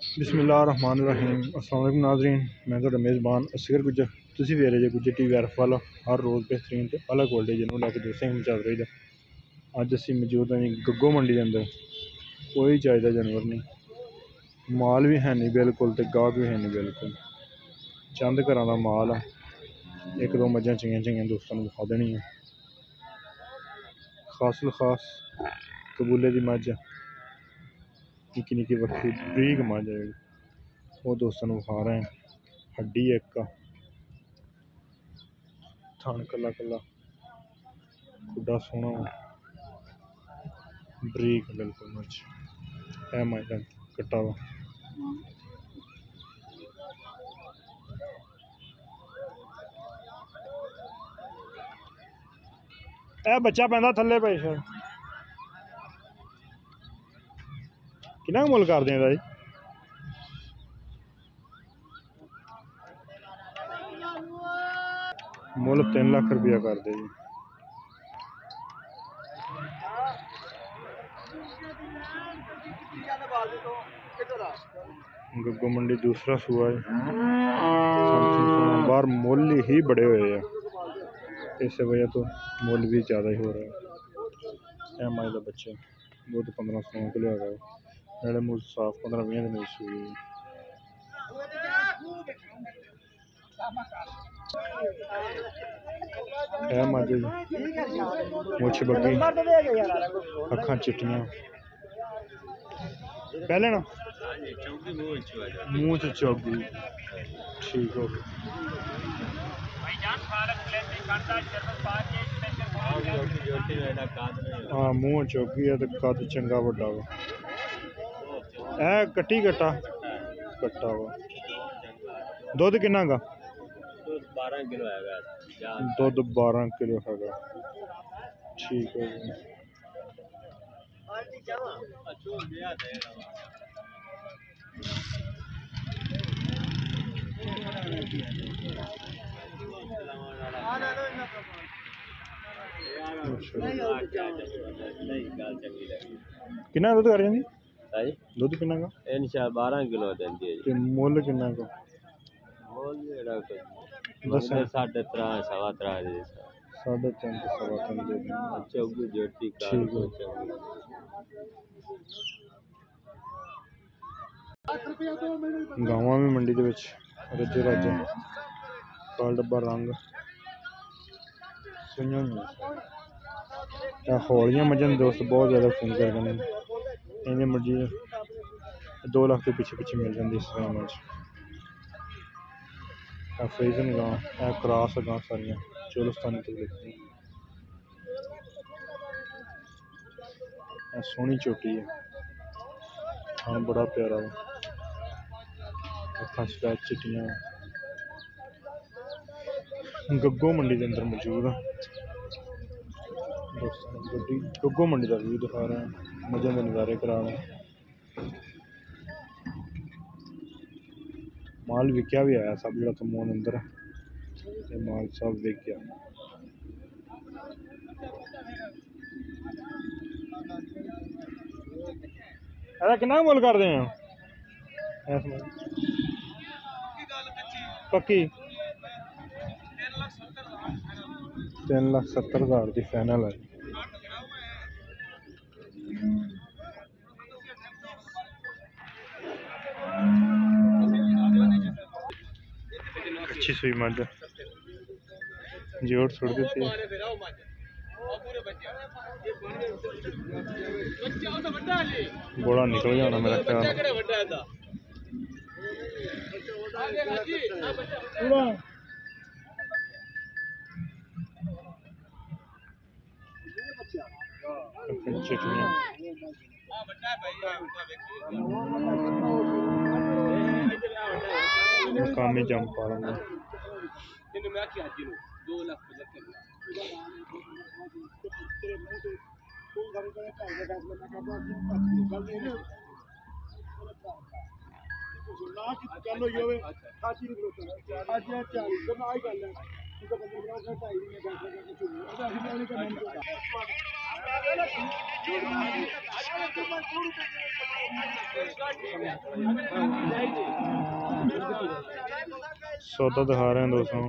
बिस्मिल्लाहिर्रहमानिर्रहीम। अस्सलाम वालेकुम नाज़रीन, मैं तो मेज़बान असगर गुजर तुसी वेरे जे गुजर टी वी आर वाला हर रोज़ बेहतरीन ते अलग क्वालिटी जिन्हों लैके दोस्तें हम चल रही अज असी मौजूद हैं गग्गो मंडी के अंदर। कोई चाहिदा जानवर नहीं, माल भी है नहीं बिल्कुल ते गाहक भी है नहीं बिल्कुल। चंद घर का माल है, एक दो मझां चंगियां दोस्तों को विखा देनी है। खास खास कबूले की मझ निक्की निक्की वक्री बरीक मझ है वो दोस्तों को विखा रहे हैं। हड्डी एक का थान कला कला खुडा सोना बरीक बिल्कुल मझ है मझ का कट्टा वा। ए बच्चा पैंदा थल्ले पे शायद कितना मुल कर दें जी? मुल 3 लाख रुपया कर दे जी। गग्गो मंडी दूसरा सूआ है, बाहर मुल ही बड़े हुए हैं, इस वजह तो मुल भी ज़्यादा ही हो रहा है। माई का बच्चा दूध 15-16 किलो है, नाले मुल साफ 15-20 दिन सूई है। मझ मुछ बगी अखा चिट्टियां पहले ना मुँह च चौगी ठीक हो। हाँ मुँह चौगी है तो कद चंगा बड़ा वा है। कट्टी कट्टा कट्टा वा। दुध किन्ना का? 12 किलो है। दुध 12 किलो है ठीक है। कितना दुध कर जाती? दुध कितना का? 12 किलो देंदी है। मुल कितना का? मोल जेड़ा दस 3.5 सवा 3 दे 3.5 सवा 3 दे चौगी जोटी का गाँव में मंडी के रजे राजे काल डब्बा रंग हौलियां मझां दोस्त बहुत ज़्यादा फोन करते हैं। इन्हें मर्जी 2 लाख के पीछे पीछे मिल जाती इस तरह मझ। फ्रीजन गां क्रॉस गां सारियां चोलस्तानी तक लिखती सोहनी चोटी है। हाँ बड़ा प्यारा अखा सफेद चिट्टियां। गग्गो मंडी के अंदर मौजूद है दोस्तों। गग्गो मंडी का व्यू दिखा रहे हैं, मजे के नज़ारे करा रहे हैं। माल विकया भी आया सब जो तमोन अंदर है, माल सब विक गया। अरे कितना मुल कर दे पक्की? 3,70,000 की फाइनल है। अच्छी सुई मझ जोड़ छोड़ देती है। बड़ा निकल गया होना मेरा ख्याल। मकामी जम पा रहा सौदा दिखा रहे हैं दोस्तों।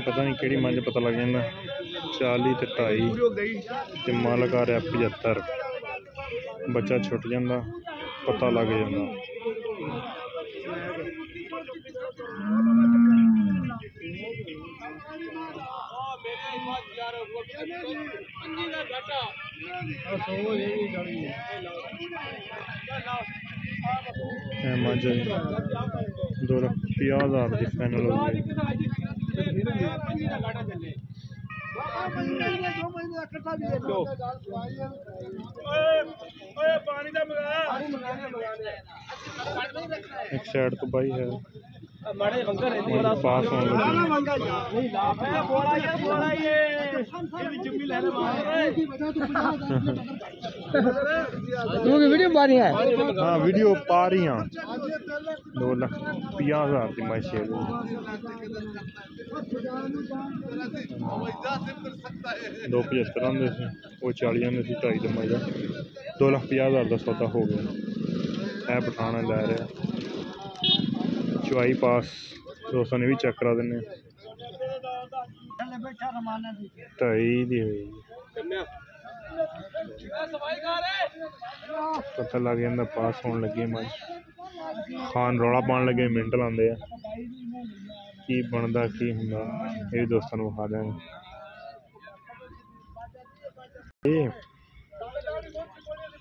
पता नहीं केड़ी मंज पता लग जाता 40 ते 2.5 ते मालक आ रहा 75। बच्चा छुट जाता पता लग जाता। मज 2,50,000 की फाइनल हो गई। एक साइड तो भाई है पास होने हाँ वीडियो पा रही हाँ 2,50,000 की माई शेयर 2,75 आंदे सी वो 40 आंदे सी 2.5 दमाई का 2,50,000 का सौदा हो गया है। पठाना लै रहा चवाई पास दोस्तों ने भी चेक करा देने 2.5 दी हुई पता लग जाता पास होने लगे मज खान रौला पाने लगे मिनट लाते हैं की बनता की होंगे ये भी दोस्तों को विखा देंगे।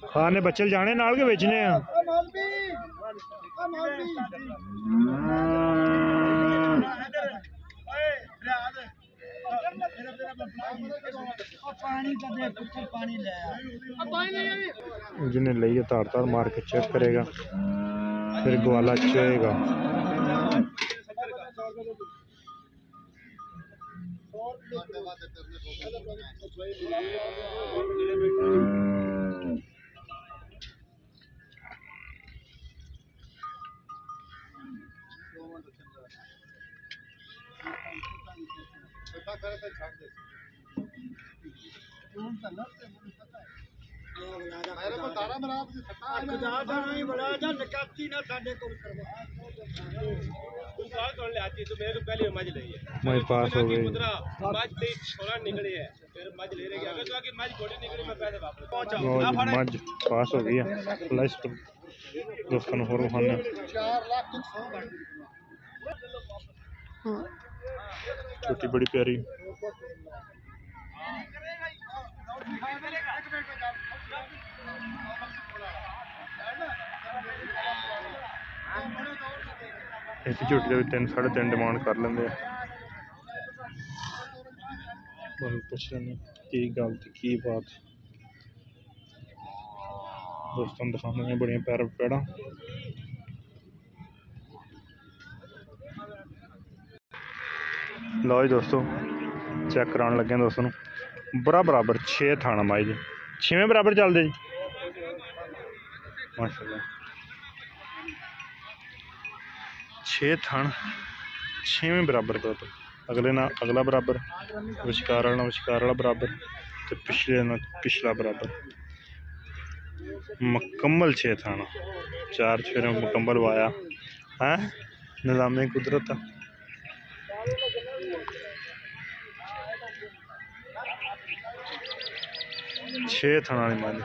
खान ने बच्चे जाने नाल के बेचने हैं जिन्हें लिया तार तार मार के चेक करेगा फिर ग्वाला चेगा। मैं पास हो गई मज पास हो गई दोस्तों होर खाने छोटी बड़ी प्यारी इसी झोटी का भी 3 साढ़े 3 डिमांड कर लेंगे। पूछ लें की गल की बात दोस्तों दिखाने बड़िया पैर पैड़ा लो जी दोस्तों चेक कराने लगे दोस्तों बराबर 6 थाना माई जी 6वें बराबर चलते जी माशाल्लाह 6 थान 6वें बराबर अगले ना अगला बराबर विचकार वाला बराबर तो पिछले ना पिछला बराबर मुकम्मल 6 थाना 4 फेरे मुकम्मल वाया है निज़ामे कुदरत 6 थाना मानी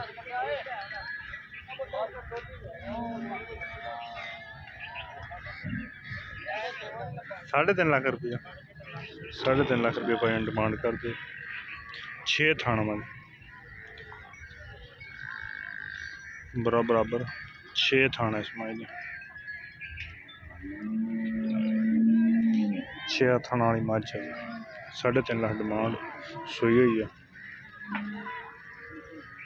3.5 लाख रुपया 3.5 लाख रुपये भाई डिमांड कर दे 6 थाना मन बराबर 6 थाना इस माई 6 थाना वाली मझ 3.5 लाख डिमांड सूई हुई है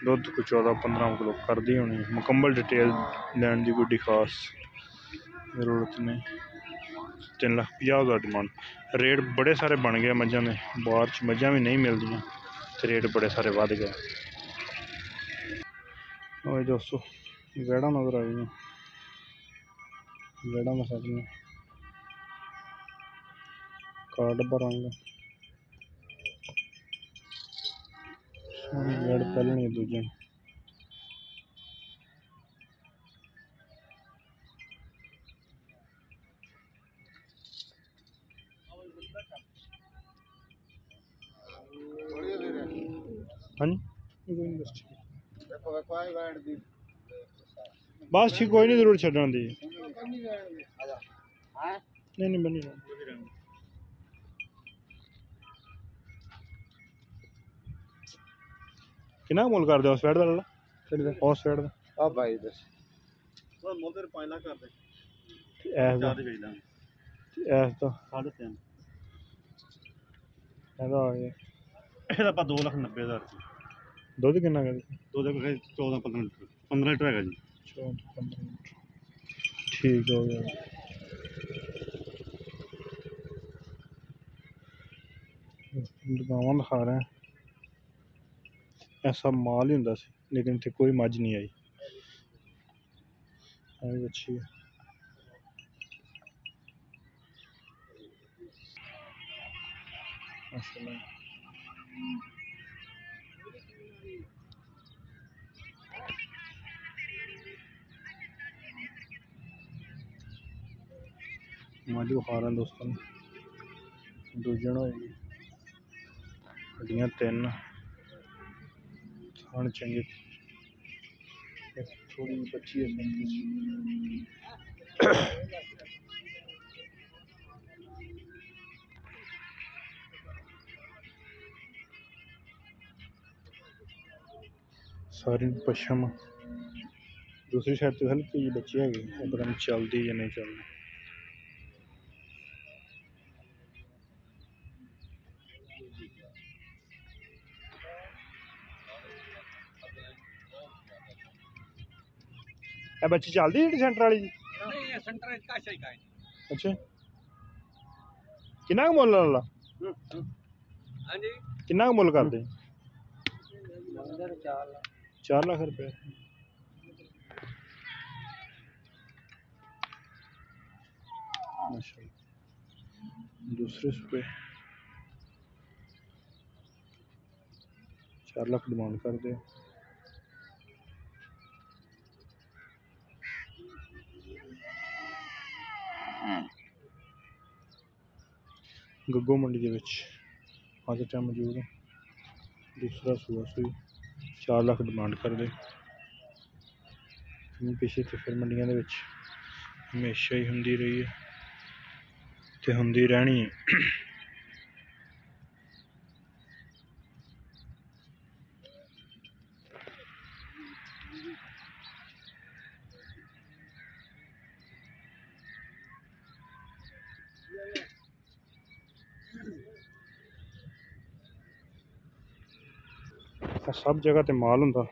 दुध को 14-15 किलो कर दी होनी मुकम्मल डिटेल लैन की कोई खास जरूरत नहीं 3,50,000 डिमांड रेट बड़े सारे बन गए मझां ने बाहर मझां भी नहीं मिलदियां तो रेट बड़े सारे वध गए। और दोस्तों वैड़ा नजर आई जड़ा में सब ने कार्ड पर रंग जड़ पहले नहीं दूजे हाँ बस ठीक कोई नहीं जरूर छड़ना दी नहीं नहीं बनी कितना मोल कर दे उस साइड वाला उस साइड दा आ भाई दस तो मोल तेरे 5 लाख कर दे ऐस दा चार भेज दांगे ऐस दा 3.5 ਇਹਦਾ ਆ ਗਿਆ ਇਹਦਾ ਆਪਾਂ 2,90,000 ਦੁੱਧ ਕਿੰਨਾ ਕਰ ਦੋ ਦੇ 14-15 ਲੀਟਰ 15 ਲੀਟਰ ਹੈਗਾ ਜੀ 14-15 ठीक हो गया दुकान दिखा रहे हैं ऐसा माल ही होंदा सी लेकिन इतने कोई मझ नहीं आई भी अच्छी है माशाल्लाह मझ खा रहे हैं दोस्तों दूजन होएगी हड्डियां 3 खान चंगे थोड़ी बच्ची है सारी पशम दूसरी साइड तो हल्की जी बच्ची है पता नहीं चलती या नहीं चलती बच्ची चलती जी सेंटर वाली जी अच्छा किन्ना मुल ला किन्ना मुल करते 4 लाख रुपये माशाल्लाह दूसरे पे 4 लाख डिमांड कर दे गग्गो मंडी के आज टाइम मौजूद है दूसरा सूआ सूई 4 लाख डिमांड कर दे पिछले तो फिर मंडिया हमेशा ही होंदी रही है ते होंदी रहनी है सब जगह ते माल होंदा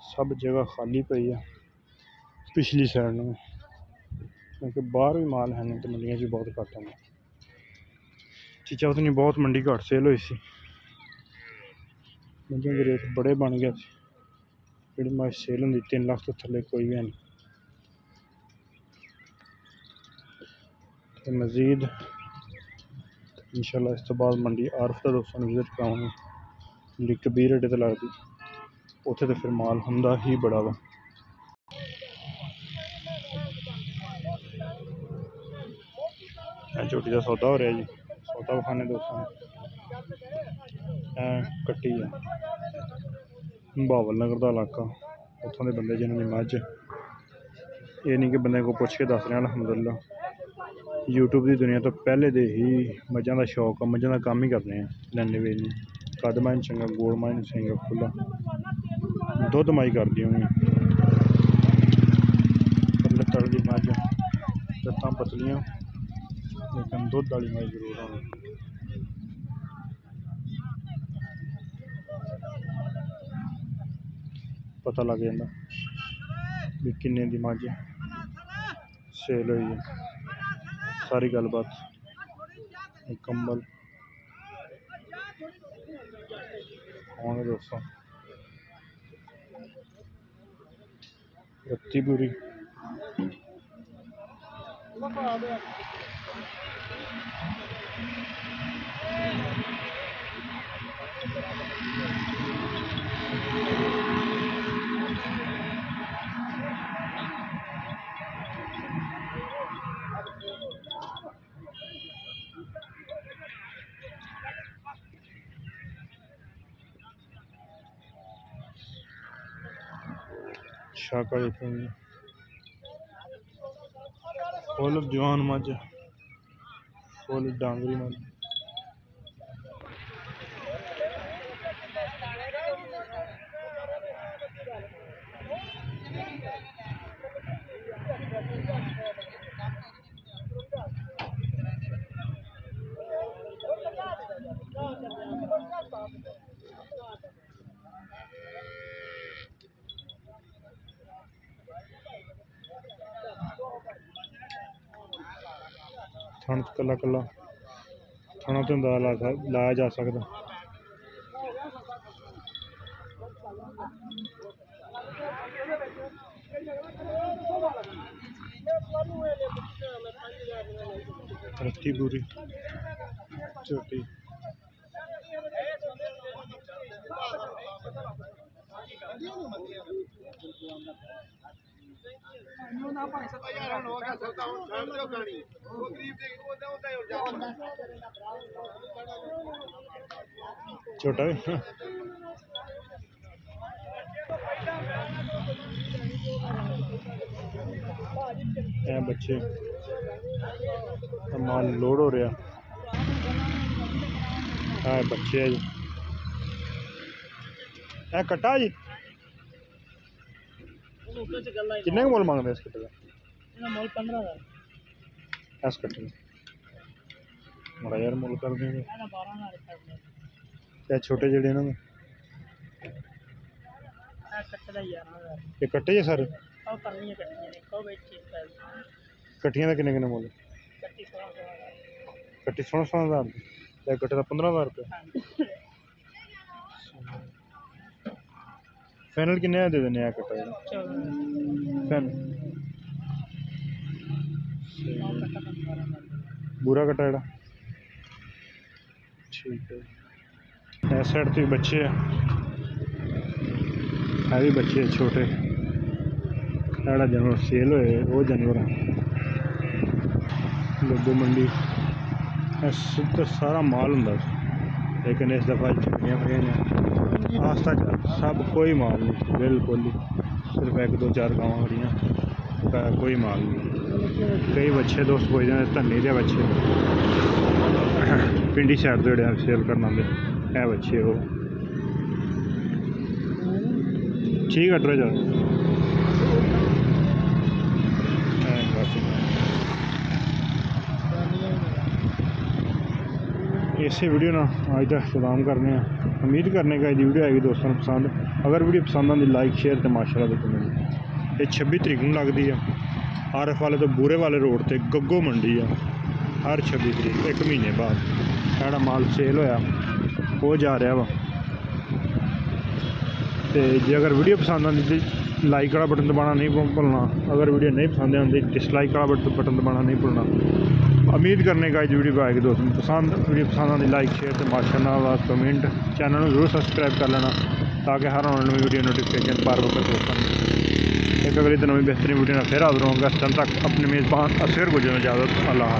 सब जगह खाली पई है पिछली साइड में क्योंकि बाहर भी माल है नहीं तो मंडिया च बहुत घट है चीज़ा पता नहीं बहुत मंडी घट सेल हुई सी मंडिया के रेट बड़े बन गए जी मैं सेल होंगी 3 लाख तो थले कोई भी नहीं तो मजीद इंशाल्लाह इस तो बाद मंडी आरफ का दोस्तों विजिट कराऊंगी मंडी कबीर अड्डे तो लगती उत्थे तो फिर माल होंदा ही बड़ा वा झोटी का सौदा हो रहा जी सौदा विखाने दोस्तों कट्टी है बावल नगर का इलाका उतों के बंदे जिन्होंने मझ ये नहीं कि बंदे को पूछ के दस रहे अलहमदुलिल्लाह यूट्यूब की दुनिया तो पहले दे ही मझां का शौक है मझां का काम ही करने हैं लैने वेचने कद माइन चंगा गोल माइन चंगा खुला दुध माई कर दी होंगी पहले तड़ली मझ लत्तां पतलियां लेकिन दुध वाली माई जरूर होनी पता लग जाता भी किन्ने दी मझ सेल हुई है सारी गलबात मुकम्मल होंगे दोस्तों रत्ती पूरी शाकाहारी फुल जवान मझ, फुल डांगरी मझ। थण कला कला थणों तो अंदाजा लाया जा सकता। रत्ती पूरी छोटी छोटा भी बच्चे माल लोड हो रहा है। बच्चे है जी, कट्टा जी किन्ने मुल मंगते इस कट्टे का? मुल 15,000 इस कट्टे का बड़ा यार मुल कर देंगे। क्या छोटे जड़े ना ये कट्टे जी सर कट्टियां का किन्ने किन्ने मुल? कट्टी 16,000 कट्टे का 15,000 रुपये। फाइनल किन्ने दे देने कट्टा फाइनल बुरा कट्टा जड़ा ठीक है। इस साइड तो बच्चे है भी बच्चे छोटे साढ़ा जानवर सेल होए वो जानवर गड्डू मंडी तो सारा माल होंगे, लेकिन इस दफ़ा छुट्टियां पई आस्ता सब कोई माल नहीं बिल्कुल ही, सिर्फ 1-2-4 गाँव खड़ियाँ कोई माल नहीं। कई बच्चे दोस्त पुछते हैं धन्नी के बच्चे पिंडी साइड तो जोड़े सेल करना आते है बच्चे वो ठीक कट रहे जाओ। इसे वीडियो ना अज तक इख्तिताम करने उम्मीद करने का वीडियो आएगी दोस्तों पसंद। अगर वीडियो पसंद आती लाइक शेयर तो माशाल्लाह तो कमेंट। ये 26 तरीक को लगती है RF वाले तो बूरे वाले रोड से गग्गो मंडी है हर 26 तरीक 1 महीने बाद साढ़ा माल सेल होया वो जा रहा वा। तो जे अगर वीडियो पसंद आती तो लाइक वाला बटन दबाना नहीं भूलना, अगर वीडियो नहीं पसंद आती डिसलाइक वाला बटन दबाना नहीं भूलना। उम्मीद करने का इस वीडियो को आएगी दोस्तों पसंद। वीडियो पसंद आती लाइक शेयर तो माशाल्लाह कमेंट, चैनल में जरूर सब्सक्राइब कर लेना ताकि हर आने वाली वीडियो नोटिफिकेशन बार बार दोस्तों। एक अगली दिन में बेहतरीन वीडियो फिर हाजिर होंगे। तब तक अपने मेज़बान असगर गुजर इजाज़त। अल्लाह।